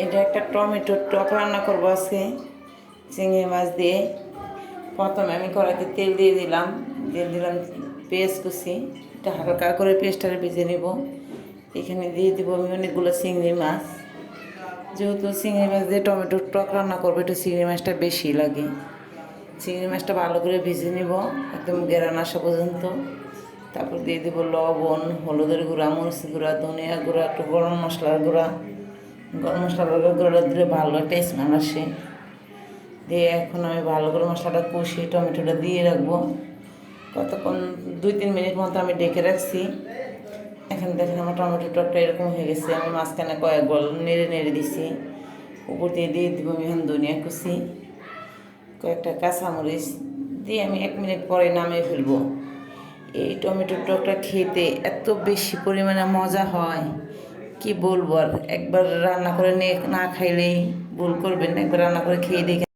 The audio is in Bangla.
এটা একটা টমেটোর টক রান্না করবো আজকে চিংড়ি মাছ দিয়ে। প্রথমে আমি কড়াইতে তেল দিয়ে দিলাম পেঁয়াজ কুচি, এটা হালকা করে পেঁয়াজটা ভেজে নেব। এখানে দিয়ে দেবো আমি অনেকগুলো চিংড়ি মাছ। যেহেতু চিংড়ি মাছ দিয়ে টমেটোর টক রান্না করবো, একটু চিংড়ি মাছটা বেশি লাগে। চিংড়ি মাছটা ভালো করে ভেজে নেব একদম গেরান আসা পর্যন্ত। তারপর দিয়ে দেবো লবণ, হলুদের গুঁড়া, মরিচের গুঁড়া, ধনিয়া গুঁড়া, একটু গরম মশলার গুঁড়া। গরম মশলার গুঁড়োটা দিলে ভালো একটা স্মেল আসে। দিয়ে এখন আমি ভালো করে মশলাটা কষিয়ে টমেটোটা দিয়ে রাখবো। কতক্ষণ 2-3 মিনিট মতো আমি ডেকে রাখছি। এখন দেখেন আমার টমেটো টকটা এরকম হয়ে গেছে। আমি মাঝখানে কয়েক বল নেড়ে দিছি। উপর দিয়ে দিব আমি এখন ধনিয়া কুচি, কয়েকটা কাঁচামরিচ দিয়ে আমি 1 মিনিট পরে নামিয়ে ফেলবো। এই টমেটোর টকটা খেতে এত বেশি পরিমাণে মজা হয়, কি বলবো আর। একবার রান্না করে না খাইলেই ভুল করবেন, একবার রান্না করে খেয়ে দেখে।